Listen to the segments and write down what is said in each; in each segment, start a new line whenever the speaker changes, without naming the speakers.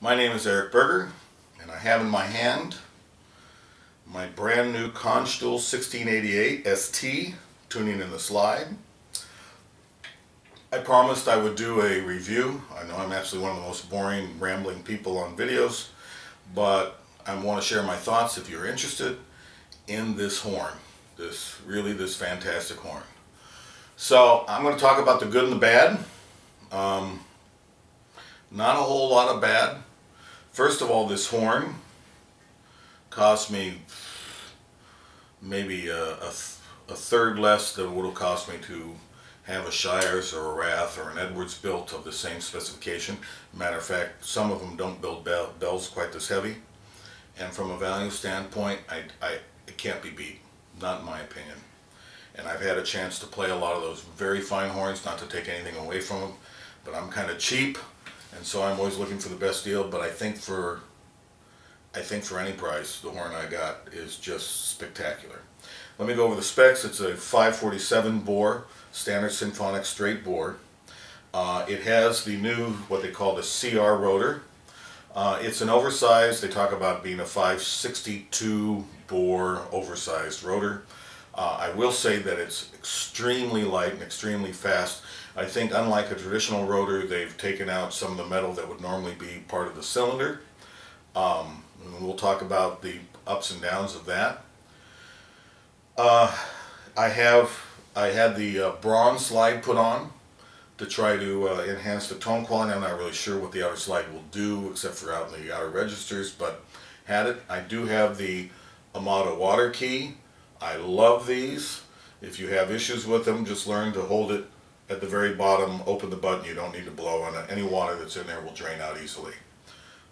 My name is Eric Berger, and I have in my hand my brand new Kanstul 1688 ST tuning in the slide. I promised I would do a review. I know I'm actually one of the most boring, rambling people on videos, but I want to share my thoughts if you're interested in this horn, this fantastic horn. So I'm going to talk about the good and the bad. Not a whole lot of bad. First of all, this horn cost me maybe a third less than it would have cost me to have a Shires or a Rath or an Edwards built of the same specification. Matter of fact, some of them don't build bells quite this heavy. And from a value standpoint, it can't be beat, not in my opinion. And I've had a chance to play a lot of those very fine horns, not to take anything away from them, but I'm kind of cheap, and so I'm always looking for the best deal. But I think for any price, the horn I got is just spectacular. Let me go over the specs. It's a 547 bore, standard symphonic straight bore. It has the new, what they call the CR rotor. It's an oversized, they talk about being a 562 bore oversized rotor. I will say that it's extremely light and extremely fast. I think unlike a traditional rotor, they've taken out some of the metal that would normally be part of the cylinder. And we'll talk about the ups and downs of that. I had the bronze slide put on to try to enhance the tone quality. I'm not really sure what the outer slide will do except for out in the outer registers, but had it. I do have the Amada water key. I love these. If you have issues with them, just learn to hold it at the very bottom, open the button. You don't need to blow on it. Any water that's in there will drain out easily.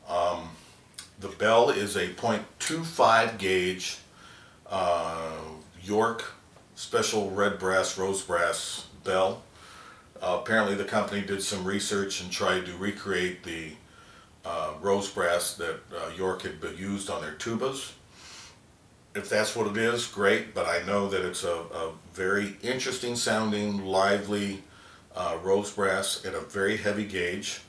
The bell is a .25 gauge York special red brass, rose brass bell. Apparently the company did some research and tried to recreate the rose brass that York had used on their tubas. If that's what it is, great, but I know that it's a very interesting sounding, lively rose brass at a very heavy gauge,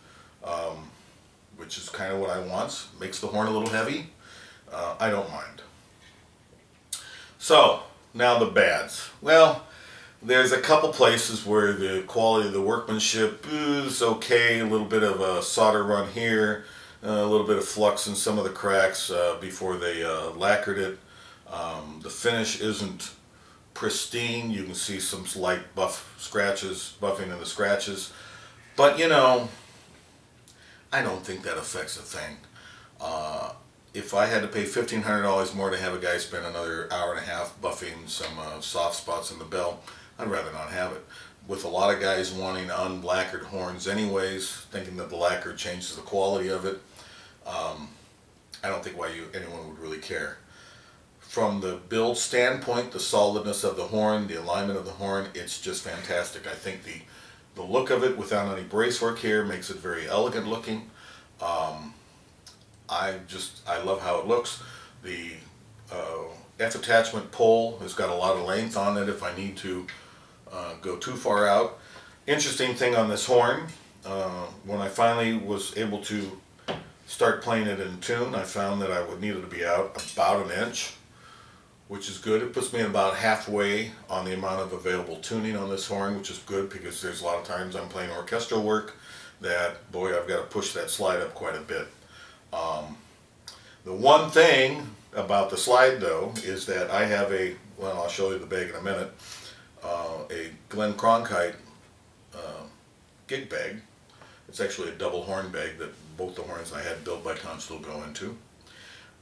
which is kind of what I want. Makes the horn a little heavy. I don't mind. So, now the bads. Well, there's a couple places where the quality of the workmanship is okay, a little bit of a solder run here, a little bit of flux in some of the cracks before they lacquered it. The finish isn't pristine. You can see some slight buffing in the scratches. But you know, I don't think that affects a thing. If I had to pay $1,500 more to have a guy spend another hour and a half buffing some soft spots in the bell, I'd rather not have it. With a lot of guys wanting unlacquered horns anyways, thinking that the lacquer changes the quality of it, I don't think anyone would really care. From the build standpoint, the solidness of the horn, the alignment of the horn, it's just fantastic. I think the look of it without any bracework here makes it very elegant looking. I love how it looks. The F attachment pole has got a lot of length on it if I need to go too far out. Interesting thing on this horn, when I finally was able to start playing it in tune, I found that I would need it to be out about 1 inch, which is good. It puts me about halfway on the amount of available tuning on this horn, which is good because there's a lot of times I'm playing orchestral work that, boy, I've got to push that slide up quite a bit. The one thing about the slide, though, is that I have well, I'll show you the bag in a minute, a Glenn Cronkite gig bag. It's actually a double horn bag that both the horns I had built by Kanstul go into.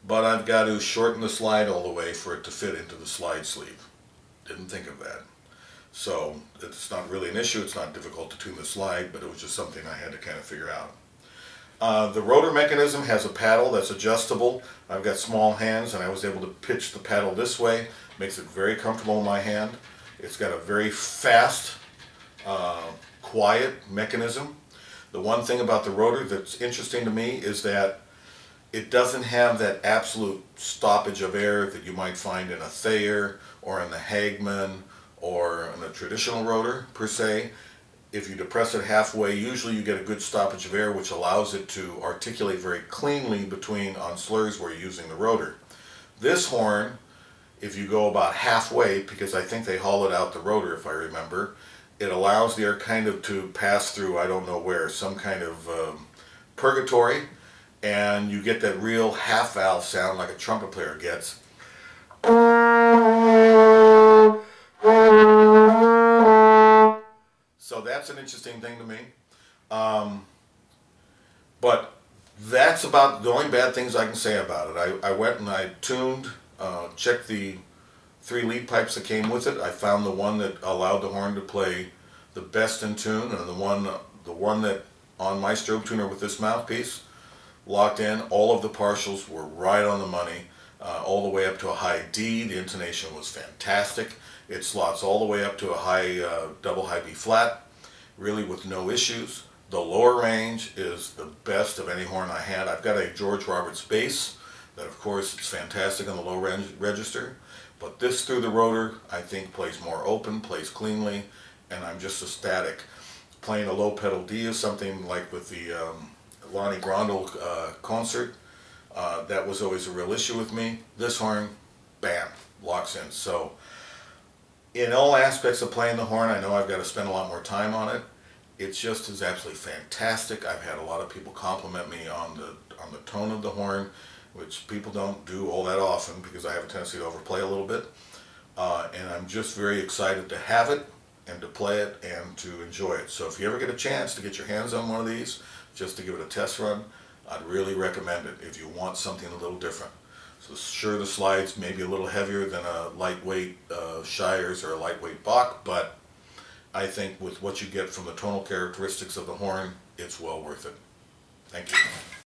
But I've got to shorten the slide all the way for it to fit into the slide sleeve. Didn't think of that. So it's not really an issue. It's not difficult to tune the slide, but it was just something I had to kind of figure out. The rotor mechanism has a paddle that's adjustable. I've got small hands and I was able to pitch the paddle this way. Makes it very comfortable in my hand. It's got a very fast, quiet mechanism. The one thing about the rotor that's interesting to me is that it doesn't have that absolute stoppage of air that you might find in a Thayer or in the Hagman or in a traditional rotor per se. If you depress it halfway, usually you get a good stoppage of air, which allows it to articulate very cleanly between on slurs where you're using the rotor. This horn, if you go about halfway, because I think they hollowed out the rotor if I remember, it allows the air kind of to pass through, I don't know where, some kind of purgatory, and you get that real half valve sound like a trumpet player gets. So that's an interesting thing to me. But that's about the only bad things I can say about it. I went and I tuned, checked the 3 lead pipes that came with it. I found the one that allowed the horn to play the best in tune, and the one that on my strobe tuner with this mouthpiece locked in. All of the partials were right on the money, all the way up to a high D. The intonation was fantastic. It slots all the way up to a high double high B flat, really with no issues. The lower range is the best of any horn I had. I've got a George Roberts bass that, of course, is fantastic on the low register, but this through the rotor I think plays more open, plays cleanly, and I'm just ecstatic. Playing a low pedal D is something like with the Lonnie Grondel concert. That was always a real issue with me. This horn, bam, locks in. So in all aspects of playing the horn, I know I've got to spend a lot more time on it. It just is absolutely fantastic. I've had a lot of people compliment me on the tone of the horn, which people don't do all that often because I have a tendency to overplay a little bit. And I'm just very excited to have it and to play it and to enjoy it. So if you ever get a chance to get your hands on one of these, just to give it a test run, I'd really recommend it if you want something a little different. So sure, the slide's maybe a little heavier than a lightweight Shires or a lightweight Bach, but I think with what you get from the tonal characteristics of the horn, it's well worth it. Thank you.